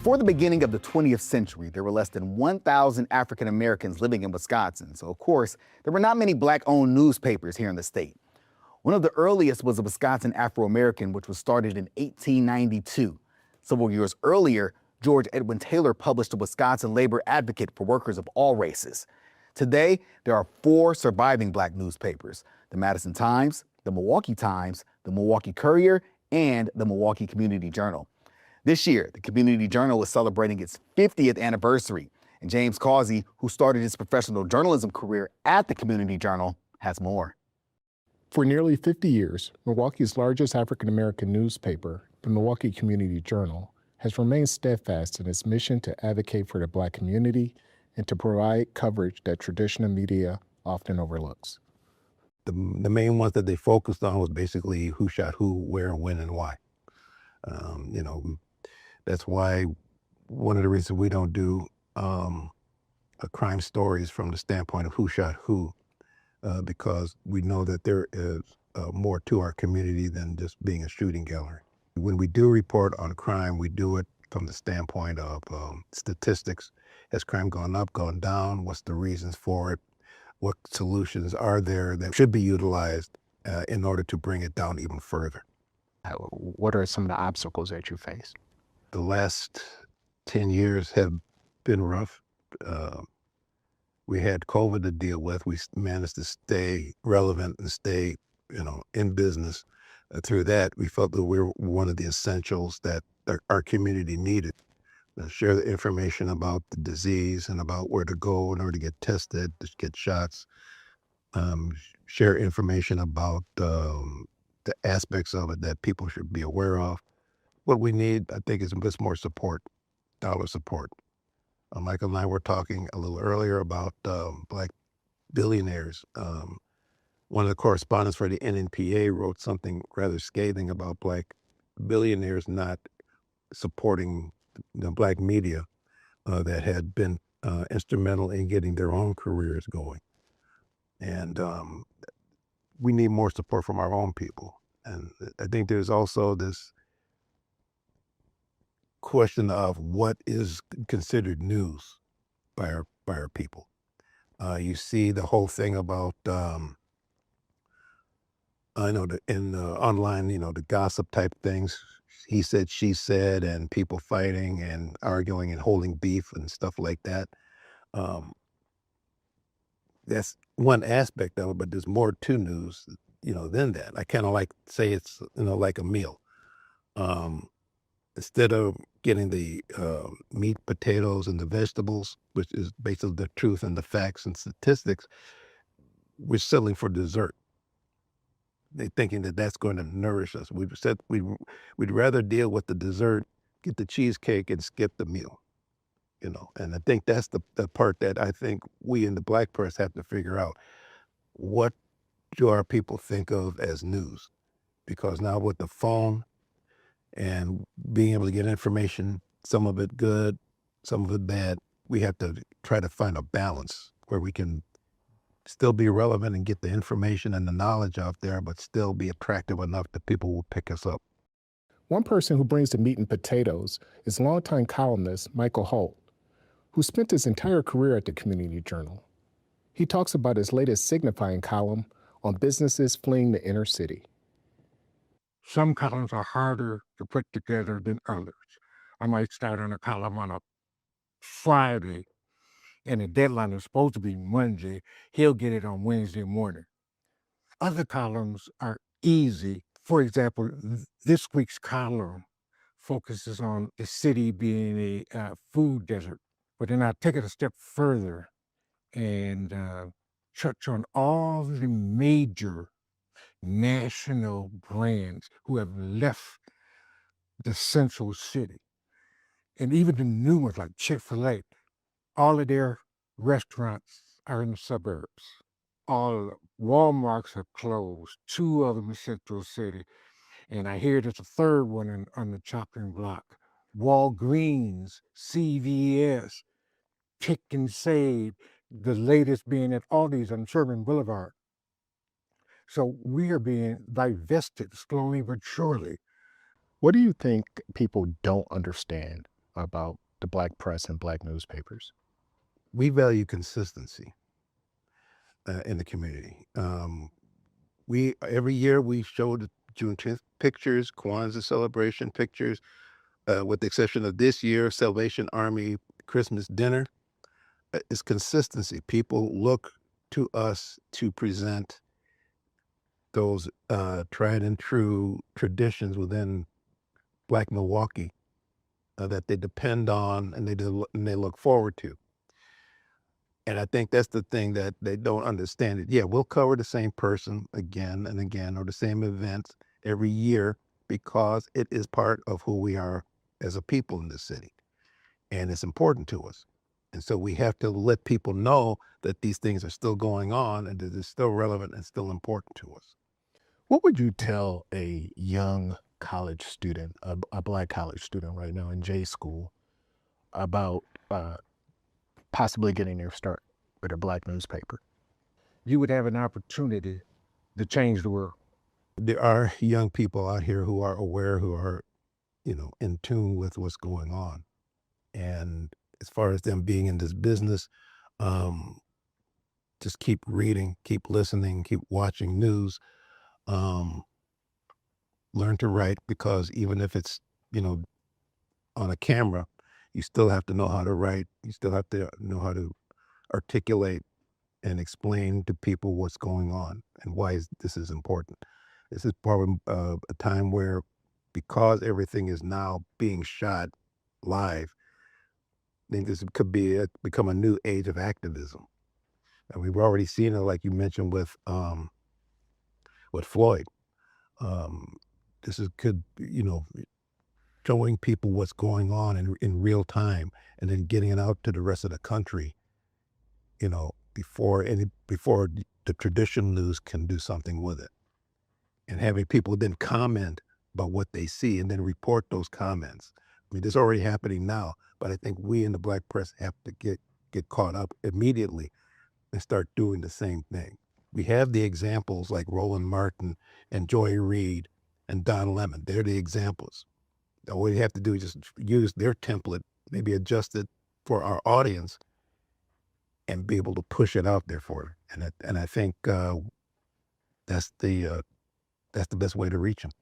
Before the beginning of the 20th century, there were less than 1,000 African Americans living in Wisconsin. So, of course, there were not many Black-owned newspapers here in the state. One of the earliest was the Wisconsin Afro-American, which was started in 1892. Several years earlier, George Edwin Taylor published the Wisconsin Labor Advocate for workers of all races. Today, there are 4 surviving Black newspapers: the Madison Times, the Milwaukee Times, the Milwaukee Courier, and the Milwaukee Community Journal. This year, the Community Journal is celebrating its 50th anniversary, and James Causey, who started his professional journalism career at the Community Journal, has more. For nearly 50 years, Milwaukee's largest African-American newspaper, the Milwaukee Community Journal, has remained steadfast in its mission to advocate for the Black community and to provide coverage that traditional media often overlooks. The main ones that they focused on was basically who shot who, where, when, and why. That's why one of the reasons we don't do crime stories from the standpoint of who shot who, because we know that there is more to our community than just being a shooting gallery. When we do report on crime, we do it from the standpoint of statistics. Has crime gone up, gone down? What's the reasons for it? What solutions are there that should be utilized in order to bring it down even further? What are some of the obstacles that you face? The last 10 years have been rough. We had COVID to deal with. We managed to stay relevant and stay, in business. Through that, we felt that we were one of the essentials that our community needed. Share the information about the disease and about where to go in order to get tested, to get shots. Share information about the aspects of it that people should be aware of. What we need, I think, is just more support, dollar support. Michael and I were talking a little earlier about Black billionaires. One of the correspondents for the NNPA wrote something rather scathing about Black billionaires not supporting the Black media that had been instrumental in getting their own careers going. And we need more support from our own people. And I think there's also this question of what is considered news by our people. You see the whole thing about online, the gossip type things. He said, she said, and people fighting and arguing and holding beef and stuff like that. That's one aspect of it, but there's more to news, than that. I kind of say it's, like a meal. Instead of getting the meat, potatoes, and the vegetables, which is basically the truth and the facts and statistics, we're settling for dessert. They're thinking that that's going to nourish us. We've said we'd rather deal with the dessert, get the cheesecake, and skip the meal. And I think that's the part that I think we in the Black press have to figure out. What do our people think of as news? Because now with the phone and being able to get information, some of it good, some of it bad, we have to try to find a balance where we can still be relevant and get the information and the knowledge out there, but still be attractive enough that people will pick us up. One person who brings the meat and potatoes is longtime columnist Michael Holt, who spent his entire career at the Community Journal. He talks about his latest signifying column on businesses fleeing the inner city. Some columns are harder to put together than others. I might start on a column on a Friday, and the deadline is supposed to be Monday. He'll get it on Wednesday morning. Other columns are easy. For example, this week's column focuses on the city being a food desert. But then I take it a step further and touch on all the major national brands who have left the central city. And even the new ones like Chick-fil-A, all of their restaurants are in the suburbs. All of the Walmarts have closed, 2 of them in central city. And I hear there's a third one on the chopping block. Walgreens, CVS, Pick and Save, the latest being at Aldi's on Sherman Boulevard. So we are being divested slowly but surely. What do you think people don't understand about the Black press and Black newspapers? We value consistency in the community. We every year we show the Juneteenth pictures, Kwanzaa celebration pictures. With the exception of this year, Salvation Army Christmas dinner, is consistency. People look to us to present those tried and true traditions within Black Milwaukee that they depend on and they look forward to. And I think that's the thing that they don't understand it. Yeah, we'll cover the same person again and again or the same events every year because it is part of who we are as a people in this city. And it's important to us. And so we have to let people know that these things are still going on and that it's still relevant and still important to us. What would you tell a young college student, a Black college student right now in J school, about possibly getting their start with a Black newspaper? You would have an opportunity to change the world. There are young people out here who are aware, who are, in tune with what's going on. And as far as them being in this business, just keep reading, keep listening, keep watching news, learn to write because even if it's, on a camera, you still have to know how to write. You still have to know how to articulate and explain to people what's going on and why this is important. This is probably a time where, because everything is now being shot live, I think this could become a new age of activism. And we've already seen it, like you mentioned with Floyd. This could, showing people what's going on in real time and then getting it out to the rest of the country, before the traditional news can do something with it. And having people then comment about what they see and then report those comments. I mean, this is already happening now, but I think we in the Black press have to get caught up immediately and start doing the same thing. We have the examples like Roland Martin and Joy Reid and Don Lemon. They're the examples. All we have to do is just use their template, maybe adjust it for our audience and be able to push it out there for them. And I think that's the best way to reach them.